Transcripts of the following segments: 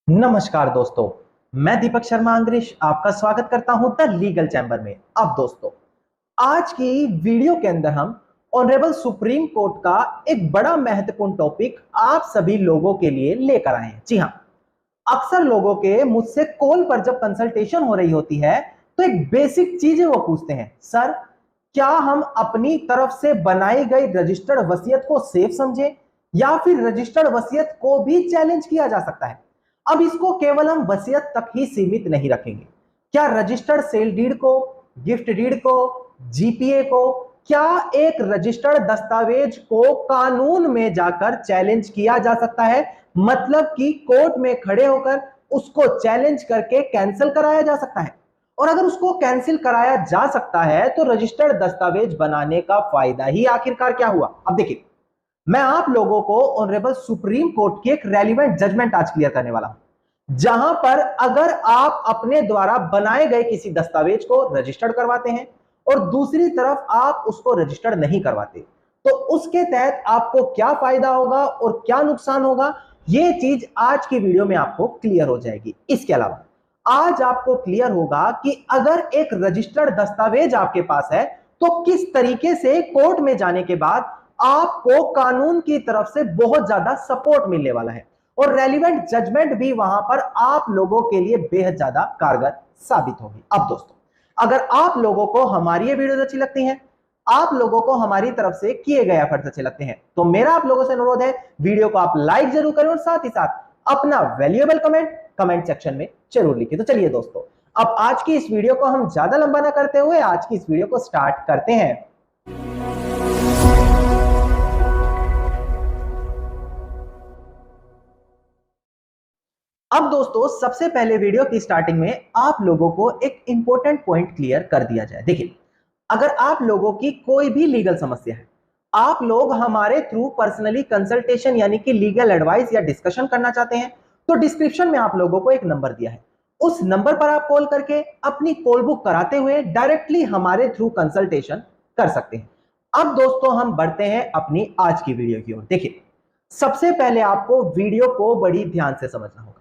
नमस्कार दोस्तों। मैं दीपक शर्मा अंग्रेश आपका स्वागत करता हूं द लीगल चैम्बर में। अब दोस्तों, आज की वीडियो के अंदर हम ऑनरेबल सुप्रीम कोर्ट का एक बड़ा महत्वपूर्ण टॉपिक आप सभी लोगों के लिए लेकर आए हैं। जी हां, अक्सर लोगों के मुझसे कॉल पर जब कंसल्टेशन हो रही होती है तो एक बेसिक चीजें वो पूछते हैं, सर क्या हम अपनी तरफ से बनाई गई रजिस्टर्ड वसीयत को सेफ समझें या फिर रजिस्टर्ड वसीयत को भी चैलेंज किया जा सकता है। अब इसको केवल हम वसीयत तक ही सीमित नहीं रखेंगे। क्या रजिस्टर्ड सेल डीड को, गिफ्ट डीड को, जीपीए को, क्या एक रजिस्टर्ड दस्तावेज को कानून में जाकर चैलेंज किया जा सकता है? मतलब कि कोर्ट में खड़े होकर उसको चैलेंज करके कैंसिल कराया जा सकता है। और अगर उसको कैंसिल कराया जा सकता है तो रजिस्टर्ड दस्तावेज बनाने का फायदा ही आखिरकार क्या हुआ? अब देखिए, मैं आप लोगों को ऑनरेबल सुप्रीम कोर्ट की एक रेलिवेंट जजमेंट आज क्लियर करने वाला हूं, जहां पर अगर आप अपने द्वारा बनाए गए किसी दस्तावेज को रजिस्टर्ड करवाते हैं और दूसरी तरफ आप उसको रजिस्टर्ड नहीं करवाते तो उसके तहत आपको क्या फायदा होगा और क्या नुकसान होगा, यह चीज आज की वीडियो में आपको क्लियर हो जाएगी। इसके अलावा आज आपको क्लियर होगा कि अगर एक रजिस्टर्ड दस्तावेज आपके पास है तो किस तरीके से कोर्ट में जाने के बाद आपको कानून की तरफ से बहुत ज्यादा सपोर्ट मिलने वाला है और रेलिवेंट जजमेंट भी वहां पर आप लोगों के लिए बेहद ज्यादा कारगर साबित होगी। अब दोस्तों, अगर आप लोगों को हमारी ये वीडियोस अच्छी लगती हैं, आप लोगों को हमारी तरफ से किए गए एफर्ट्स अच्छे लगते हैं, तो मेरा आप लोगों से अनुरोध है वीडियो को आप लाइक जरूर करें और साथ ही साथ अपना वैल्यूएबल कमेंट सेक्शन में जरूर लिखिए। तो चलिए दोस्तों, अब आज की इस वीडियो को हम ज्यादा लंबा ना करते हुए आज की इस वीडियो को स्टार्ट करते हैं। अब दोस्तों, सबसे पहले वीडियो की स्टार्टिंग में आप लोगों को एक इंपॉर्टेंट पॉइंट क्लियर कर दिया जाए। देखिए, अगर आप लोगों की कोई भी लीगल समस्या है, आप लोग हमारे थ्रू पर्सनली कंसल्टेशन यानी कि लीगल एडवाइस या डिस्कशन करना चाहते हैं तो डिस्क्रिप्शन में आप लोगों को एक नंबर दिया है, उस नंबर पर आप कॉल करके अपनी कॉल बुक कराते हुए डायरेक्टली हमारे थ्रू कंसल्टेशन कर सकते हैं। अब दोस्तों, हम बढ़ते हैं अपनी आज की वीडियो की ओर। देखिए, सबसे पहले आपको वीडियो को बड़ी ध्यान से समझना होगा।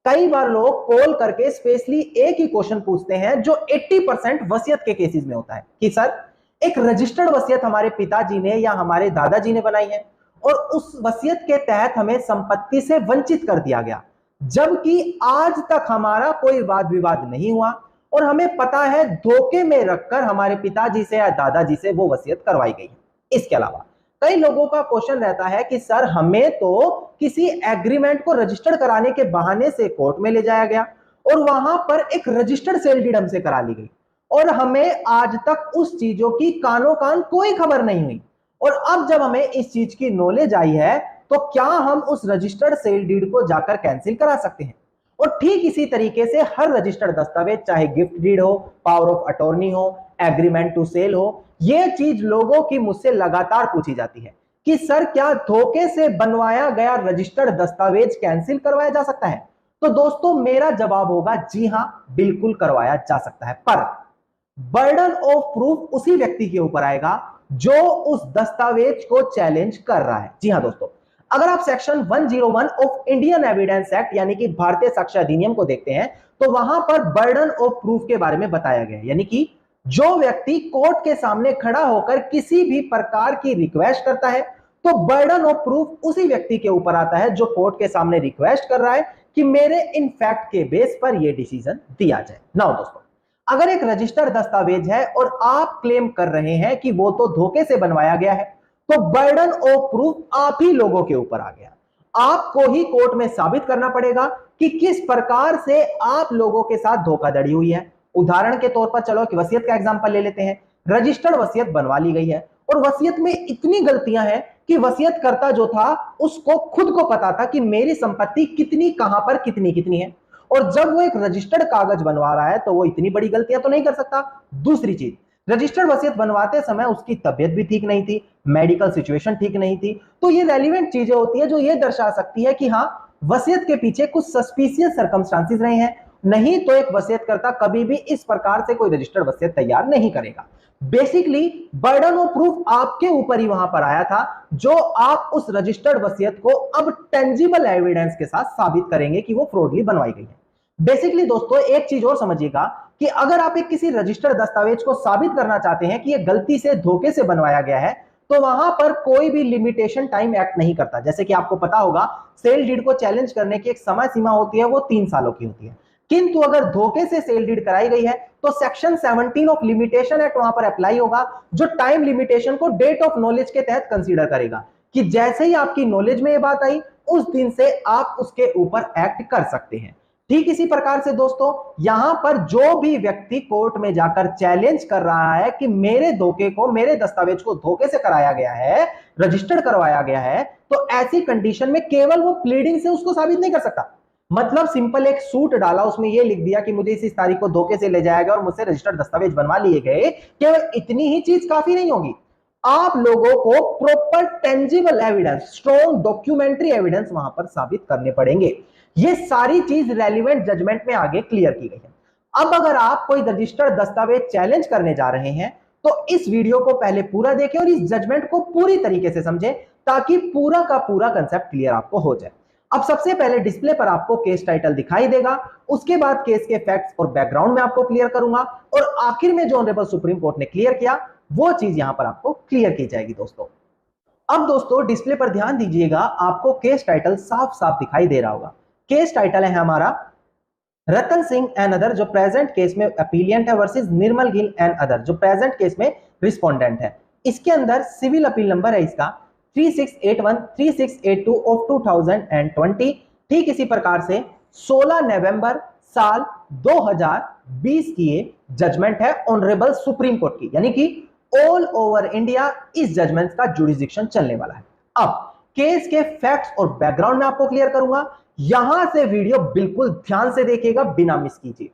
कई बार लोग कॉल करके स्पेशली एक ही क्वेश्चन पूछते हैं जो 80% वसीयत के केसेस में होता है कि सर एक रजिस्टर्ड वसीयत हमारे पिताजी ने या हमारे दादाजी ने बनाई है और उस वसीयत के तहत हमें संपत्ति से वंचित कर दिया गया, जबकि आज तक हमारा कोई वाद विवाद नहीं हुआ और हमें पता है धोखे में रखकर हमारे पिताजी से या दादाजी से वो वसीयत करवाई गई है। इसके अलावा कई लोगों का क्वेश्चन रहता है कि सर हमें तो किसी एग्रीमेंट को रजिस्टर्ड कराने के बहाने से कोर्ट में ले जाया गया और वहां पर एक रजिस्टर्ड सेल डीड हमसे करा ली गई और हमें आज तक उस चीजों की कानो कान कोई खबर नहीं हुई, और अब जब हमें इस चीज की नॉलेज आई है तो क्या हम उस रजिस्टर्ड सेल डीड को जाकर कैंसिल करा सकते हैं? और ठीक इसी तरीके से हर रजिस्टर्ड दस्तावेज, चाहे गिफ्ट डीड हो, पावर ऑफ अटॉर्नी हो, एग्रीमेंट टू सेल हो, यह चीज लोगों की मुझसे लगातार पूछी जाती है कि सर क्या धोखे से बनवाया गया रजिस्टर्ड दस्तावेज कैंसिल करवाया जा सकता है? तो दोस्तों, मेरा जवाब होगा जी हां, बिल्कुल करवाया जा सकता है, पर बर्डन ऑफ प्रूफ उसी व्यक्ति के ऊपर आएगा जो उस दस्तावेज को चैलेंज कर रहा है। जी हां दोस्तों, अगर आप section 101 of Indian evidence act यानी कि भारतीय साक्ष्य अधिनियम को देखते हैं तो वहां पर बर्डन ऑफ प्रूफ के बारे में बताया गया है, यानी कि जो व्यक्ति कोर्ट के सामने खड़ा होकर किसी भी प्रकार की रिक्वेस्ट करता है तो बर्डन ऑफ प्रूफ उसी व्यक्ति के ऊपर आता है जो कोर्ट के सामने रिक्वेस्ट कर रहा है कि मेरे इन फैक्ट के बेस पर यह डिसीजन दिया जाए। नाउ दोस्तों, अगर एक रजिस्टर्ड दस्तावेज है और आप क्लेम कर रहे हैं कि वो तो धोखे से बनवाया गया है तो बर्डन ऑफ प्रूफ आप ही लोगों के ऊपर आ गया। आपको ही कोर्ट में साबित करना पड़ेगा कि किस प्रकार से आप लोगों के साथ धोखाधड़ी हुई है। उदाहरण के तौर पर चलो कि वसीयत का एग्जांपल ले लेते हैं। रजिस्टर्ड वसीयत बनवा ली गई है और वसीयत में इतनी गलतियां हैं कि वसीयतकर्ता जो था उसको खुद को पता था कि मेरी संपत्ति कितनी कहां पर कितनी कितनी है, और जब वो एक रजिस्टर्ड कागज बनवा रहा है तो वो इतनी बड़ी गलतियां तो नहीं कर सकता। दूसरी चीज, रजिस्टर्ड वसीयत बनवाते समय उसकी तबियत भी ठीक नहीं थी, मेडिकल सिचुएशन ठीक नहीं थी, तो ये रेलिवेंट चीजें होती है जो ये दर्शा सकती है कि हाँ, वसीयत के पीछे कुछ सस्पिशियस सर्कमस्टांसेस रहे हैं, नहीं तो एक वसीयतकर्ता कभी भी इस प्रकार से कोई रजिस्टर्ड वसीयत तैयार नहीं करेगा। बेसिकली बर्डन ऑफ प्रूफ आपके ऊपर ही वहां पर आया था, जो आप उस रजिस्टर्ड वसीयत को अब टेंजिबल एविडेंस के साथ साबित करेंगे कि वो फ्रॉडली बनवाई गई है। बेसिकली दोस्तों एक चीज और समझिएगा कि अगर आप एक किसी रजिस्टर्ड दस्तावेज को साबित करना चाहते हैं कि ये गलती से धोखे से बनवाया गया है, तो वहां पर कोई भी लिमिटेशन टाइम एक्ट नहीं करता। जैसे कि आपको पता होगा सेल डीड को चैलेंज करने की एक समय सीमा होती है, वो 3 सालों की होती है। किंतु अगर धोखे से सेल डीड कराई गई है तो सेक्शन 17 ऑफ लिमिटेशन एक्ट वहां पर अप्लाई होगा, जो टाइम लिमिटेशन को डेट ऑफ नॉलेज के तहत कंसीडर करेगा कि जैसे ही आपकी नॉलेज में ये बात आई उस दिन से आप उसके ऊपर एक्ट कर सकते हैं। ठीक इसी प्रकार से दोस्तों यहां पर जो भी व्यक्ति कोर्ट में जाकर चैलेंज कर रहा है कि मेरे धोखे को, मेरे दस्तावेज को धोखे से कराया गया है, रजिस्टर्ड करवाया गया है, तो ऐसी कंडीशन में केवल वो प्लीडिंग से उसको साबित नहीं कर सकता। मतलब सिंपल एक सूट डाला, उसमें ये लिख दिया कि मुझे इस तारीख को धोखे से ले जाया गया और मुझसे रजिस्टर्ड दस्तावेज बनवा लिए गए, केवल इतनी ही चीज काफी नहीं होगी। आप लोगों को proper tangible evidence, strong documentary evidence वहां पर साबित करने पड़ेंगे। ये सारी चीज रेलिवेंट जजमेंट में आगे क्लियर की गई है। अब अगर आप कोई रजिस्टर्ड दस्तावेज चैलेंज करने जा रहे हैं तो इस वीडियो को पहले पूरा देखें और इस जजमेंट को पूरी तरीके से समझें, ताकि पूरा का पूरा कंसेप्ट क्लियर आपको हो जाए। अब सबसे पहले डिस्प्ले पर आपको केस टाइटल दिखाई देगा, उसके बाद केस के फैक्ट्स और बैकग्राउंड में आपको क्लियर करूंगा, और आखिर में जो ऑनरेबल सुप्रीम कोर्ट ने क्लियर किया वो चीज यहां पर आपको क्लियर की जाएगी दोस्तों। अब दोस्तों डिस्प्ले पर ध्यान दीजिएगा, आपको केस टाइटल साफ साफ दिखाई दे रहा होगा। केस टाइटल है हमारा रतन सिंह एंड अदर, जो प्रेजेंट केस में अपीलियंट है, versus Nirmal Gill and other, जो प्रेजेंट केस में रिस्पोंडेंट है। इसके अंदर सिविल अपील नंबर है इसका 3681 3682 ऑफ 2020। ठीक इसी प्रकार से 16 नवंबर साल 2020 की ये जजमेंट है ऑनरेबल सुप्रीम कोर्ट की, यानी कि ऑल ओवर इंडिया इस जजमेंट का जुरिडिक्शन चलने वाला है। अब केस के फैक्ट्स और बैकग्राउंड में आपको क्लियर करूंगा, यहां से वीडियो बिल्कुल ध्यान से देखिएगा, बिना मिस कीजिए।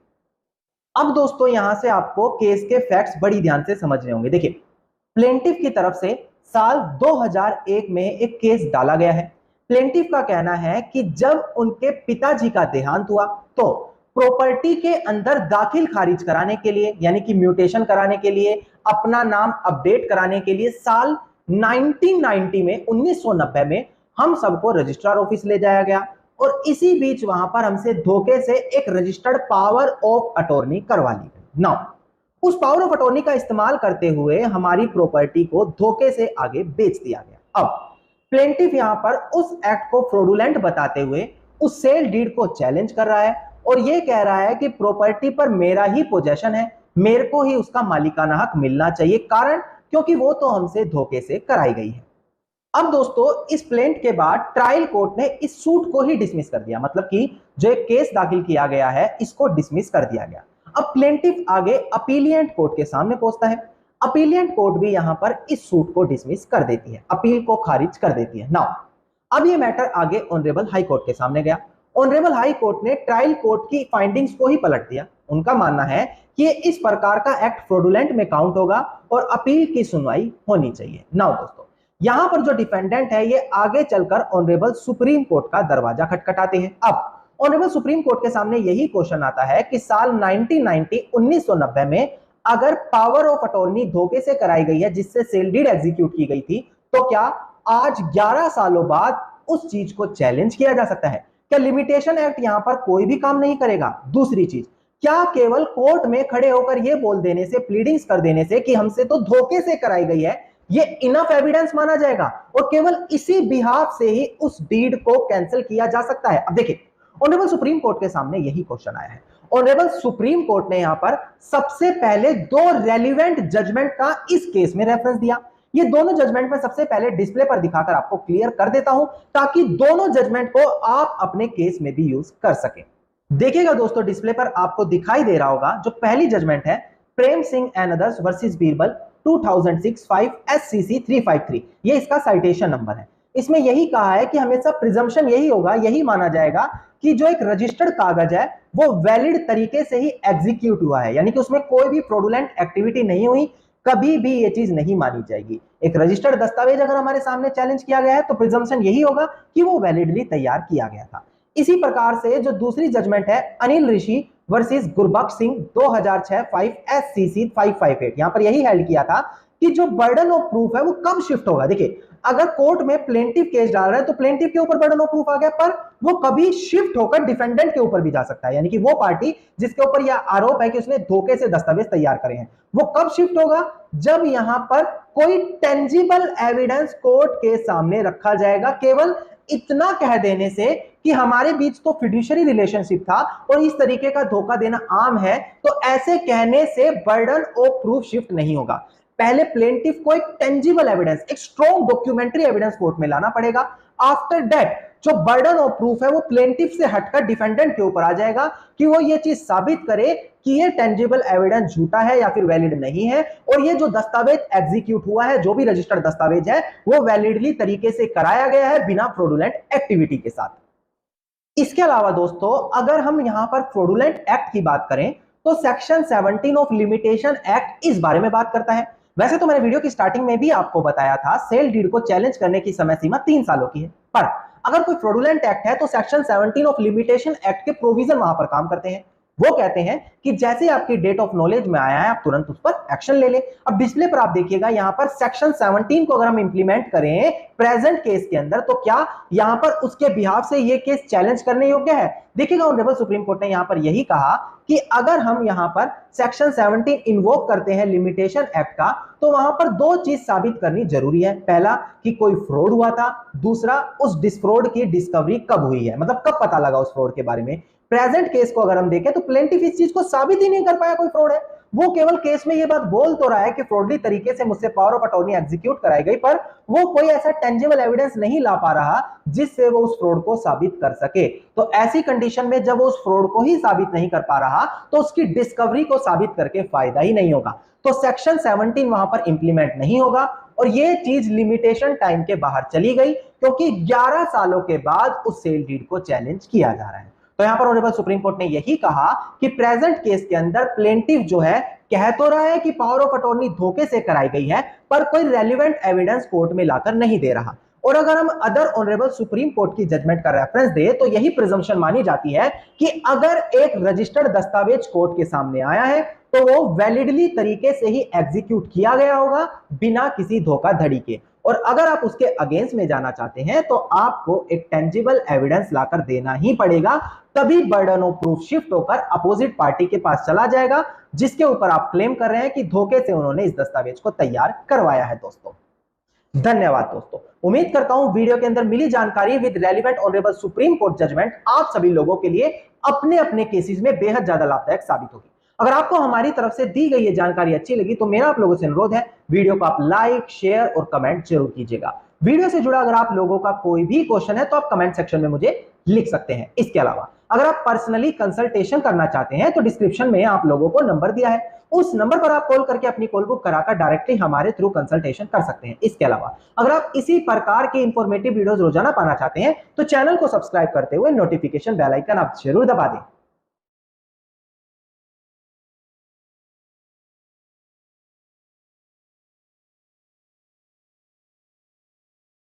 अब दोस्तों यहां से आपको केस के फैक्ट्स बड़ी ध्यान से समझने होंगे। देखिए, प्लेंटिफ की तरफ से साल 2001 में एक केस डाला गया है। प्लेंटिफ का कहना है कि जब उनके पिताजी का देहांत हुआ तो प्रॉपर्टी के अंदर दाखिल खारिज कराने के लिए, यानी कि म्यूटेशन कराने के लिए, अपना नाम अपडेट कराने के लिए साल 1990 में 1990 में हम सबको रजिस्ट्रार ऑफिस ले जाया गया, और इसी बीच वहां पर हमसे धोखे से एक रजिस्टर्ड पावर ऑफ अटॉर्नी करवा ली गई। नाउ उस पावर ऑफ अटॉर्नी का इस्तेमाल करते हुए हमारी प्रॉपर्टी को धोखे से आगे बेच दिया गया। अब प्लेंटिफ यहां पर उस एक्ट को फ्रॉडुलेंट बताते हुए उस सेल डीड को चैलेंज कर रहा है और यह कह रहा है कि प्रॉपर्टी पर मेरा ही पोजेशन है, मेरे को ही उसका मालिकाना हक मिलना चाहिए, कारण क्योंकि वो तो हमसे धोखे से कराई गई है। अब दोस्तों इस प्लेंट के बाद ट्रायल कोर्ट ने इस सूट को ही डिसमिस कर दिया, मतलब कि जो एक केस दाखिल किया गया है इसको डिसमिस कर दिया गया। अब प्लेंटिफ आगे अपीलियंट कोर्ट के सामने पहुंचता है। अपीलियंट कोर्ट भी यहां पर इस सूट को डिसमिस कर देती है, अपील को खारिज कर देती है। नाउ अब ये मैटर आगे ऑनरेबल हाई कोर्ट के सामने गया। ऑनरेबल हाई कोर्ट ने ट्रायल कोर्ट की फाइंडिंग्स को ही पलट दिया। उनका मानना है कि ये इस प्रकार का एक्ट फ्रॉडुलेंट में काउंट होगा और अपील की सुनवाई होनी चाहिए। नाउ दोस्तों यहां पर जो डिफेंडेंट है ये आगे चलकर ऑनरेबल सुप्रीम कोर्ट का दरवाजा खटखटाते हैं। अब ऑनरेबल सुप्रीम कोर्ट के सामने यही क्वेश्चन आता है कि साल 1990 में अगर पावर ऑफ अटॉर्नी धोखे से कराई गई है जिससे सेल डीड एग्जीक्यूट की गई थी, तो क्या आज 11 सालों बाद उस चीज को चैलेंज किया जा सकता है? क्या लिमिटेशन एक्ट यहां पर कोई भी काम नहीं करेगा? दूसरी चीज, क्या केवल कोर्ट में खड़े होकर यह बोल देने से, प्लीडिंग्स कर देने से कि हमसे तो धोखे से कराई गई है, ये इनफ एविडेंस माना जाएगा और केवल इसी बिहाफ से ही उस डीड को कैंसिल किया जा सकता है? अब देखिए ऑनरेबल सुप्रीम कोर्ट के सामने यही क्वेश्चन आया है। ऑनरेबल सुप्रीम कोर्ट ने यहां पर सबसे पहले दो रेलिवेंट जजमेंट का इस केस में रेफरेंस दिया। ये दोनों जजमेंट में सबसे पहले डिस्प्ले पर दिखाकर आपको क्लियर कर देता हूं ताकि दोनों जजमेंट को आप अपने केस में भी यूज कर सकें। देखिएगा दोस्तों डिस्प्ले पर आपको दिखाई दे रहा होगा जो पहली जजमेंट है Prem Singh and others versus Birbal 2006 5 SCC 353, ये इसका साइटेशन नंबर है। इसमें यही कहा है कि हमेशा प्रिजम्पशन यही होगा, यही माना जाएगा कि जो एक रजिस्टर्ड कागज है वो वैलिड तरीके से ही एग्जीक्यूट हुआ है, यानी कि उसमें कोई भी फ्रॉडुलेंट एक्टिविटी नहीं हुई, कभी भी ये चीज नहीं मानी जाएगी। एक रजिस्टर्ड दस्तावेज अगर हमारे सामने चैलेंज किया गया है तो प्रिजम्पशन यही होगा कि वो वैलिडली तैयार किया गया था। इसी प्रकार से जो दूसरी जजमेंट है अनिल ऋषि वर्सेस गुरबख्श सिंह 2006 5 SCC 558। यहां पर यही हेल्ड किया था कि जो बर्डन ऑफ प्रूफ है वो कब शिफ्ट होगा। देखिए अगर कोर्ट में प्लेंटिव केस डाल रहा है तो प्लेंटिव के ऊपर बर्डन ऑफ प्रूफ आ गया, पर वो कभी शिफ्ट होकर डिफेंडेंट के ऊपर भी जा सकता है, यानी कि वो पार्टी जिसके ऊपर यह आरोप है कि उसने धोखे से दस्तावेज तैयार करे हैं, वो कब शिफ्ट होगा, जब यहां पर कोई टेंजिबल एविडेंस कोर्ट के सामने रखा जाएगा। केवल इतना कह देने से कि हमारे बीच तो फिड्यूशियरी रिलेशनशिप था और इस तरीके का धोखा देना आम है, तो ऐसे कहने से बर्डन ऑफ प्रूफ शिफ्ट नहीं होगा। पहले प्लेंटिफ को एक टेंजिबल एविडेंस, एक स्ट्रॉन्ग डॉक्यूमेंट्री एविडेंस कोर्ट में लाना पड़ेगा। आफ्टर दैट जो बर्डन ऑफ प्रूफ है वो प्लेंटिफ से हटकर डिफेंडेंट के ऊपर आ जाएगा कि वो ये चीज साबित करे कि ये टेंजिबल एविडेंस झूठा है या फिर वैलिड नहीं है, और ये जो दस्तावेज एग्जीक्यूट हुआ है, जो भी रजिस्टर्ड दस्तावेज है, वो वैलिडली तरीके से कराया गया है बिना फ्रॉडुलेंट एक्टिविटी के साथ। इसके अलावा दोस्तों अगर हम यहां पर फ्रॉडुलेंट एक्ट की बात करें तो सेक्शन 17 ऑफ लिमिटेशन एक्ट इस बारे में बात करता है। वैसे तो मैंने वीडियो की स्टार्टिंग में भी आपको बताया था सेल डीड को चैलेंज करने की समय सीमा 3 सालों की है, पर अगर कोई फ्रॉडुलेंट एक्ट है तो सेक्शन 17 ऑफ लिमिटेशन एक्ट के प्रोविजन वहां पर काम करते हैं। वो कहते हैं कि जैसे आपकी डेट ऑफ नॉलेज में आया है आप तुरंत उस पर एक्शन ले लें। अब डिस्प्ले पर आप देखिएगा यहां पर सेक्शन 17 को अगर हम इंप्लीमेंट करें प्रेजेंट केस के अंदर तो क्या यहां पर उसके बिहाफ से ये केस चैलेंज करने योग्य है। देखिएगा ऑनरेबल सुप्रीम कोर्ट ने यहां पर यही कहा कि अगर हम यहां पर सेक्शन 17 इन्वोक करते हैं लिमिटेशन एक्ट का तो वहां पर दो चीज साबित करनी जरूरी है। पहला कि कोई फ्रॉड हुआ था, दूसरा उस डिस्फ्रॉड की डिस्कवरी कब हुई है, मतलब कब पता लगा उस फ्रॉड के बारे में। प्रेजेंट केस को अगर हम देखें तो प्लेंटिफ इस चीज को साबित ही नहीं कर पाया कोई फ्रॉड है। वो केवल केस में ये बात बोल तो रहा है कि फ्रॉडली तरीके से मुझसे पावर ऑफ अटॉर्नी एग्जीक्यूट कराई गई, पर वो कोई ऐसा टेंजिबल एविडेंस नहीं ला पा रहा जिससे वो उस फ्रॉड को साबित कर सके। तो ऐसी कंडीशन में जब वो उस फ्रॉड को ही साबित नहीं कर पा रहा तो उसकी डिस्कवरी को साबित करके फायदा ही नहीं होगा। तो सेक्शन 17 वहां पर इंप्लीमेंट नहीं होगा और ये चीज लिमिटेशन टाइम के बाहर चली गई क्योंकि 11 सालों के बाद उस सेल डीड को चैलेंज किया जा रहा है। तो यहां पर ऑनरेबल सुप्रीम कोर्ट ने यही कहा कि प्रेजेंट केस के अंदर प्लेंटिफ जो है कह तो रहा है कि पावर ऑफ अटॉर्नी धोखे से कराई गई है, पर कोई रेलिवेंट एविडेंस कोर्ट में लाकर नहीं दे रहा। और अगर हम अदर ऑनरेबल सुप्रीम कोर्ट की जजमेंट का रेफरेंस दे तो यही प्रिजम्पशन मानी जाती है कि अगर एक रजिस्टर्ड दस्तावेज कोर्ट के सामने आया है तो वो वैलिडली तरीके से ही एग्जीक्यूट किया गया होगा बिना किसी धोखाधड़ी के। और अगर आप उसके अगेंस्ट में जाना चाहते हैं तो आपको एक टेंजिबल एविडेंस लाकर देना ही पड़ेगा, तभी बर्डन ऑफ प्रूफ शिफ्ट होकर अपोजिट पार्टी के पास चला जाएगा जिसके ऊपर आप क्लेम कर रहे हैं कि धोखे से उन्होंने इस दस्तावेज को तैयार करवाया है। दोस्तों धन्यवाद। दोस्तों उम्मीद करता हूं वीडियो के अंदर मिली जानकारी with relevant honourable Supreme Court judgement आप सभी लोगों के लिए अपने अपने केसेस में बेहद ज्यादा लाभदायक साबित होगी। अगर आपको हमारी तरफ से दी गई ये जानकारी अच्छी लगी तो मेरा आप लोगों से अनुरोध है वीडियो को आप लाइक शेयर और कमेंट जरूर कीजिएगा। वीडियो से जुड़ा अगर आप लोगों का कोई भी क्वेश्चन है तो आप कमेंट सेक्शन में मुझे लिख सकते हैं। इसके अलावा अगर आप पर्सनली कंसल्टेशन करना चाहते हैं तो डिस्क्रिप्शन में आप लोगों को नंबर दिया है, उस नंबर पर आप कॉल करके अपनी कॉल बुक कराकर डायरेक्टली हमारे थ्रू कंसल्टेशन कर सकते हैं। इसके अलावा अगर आप इसी प्रकार के इंफॉर्मेटिव वीडियोस रोजाना पाना चाहते हैं तो चैनल को सब्सक्राइब करते हुए नोटिफिकेशन बेल आइकन आप जरूर दबा दें।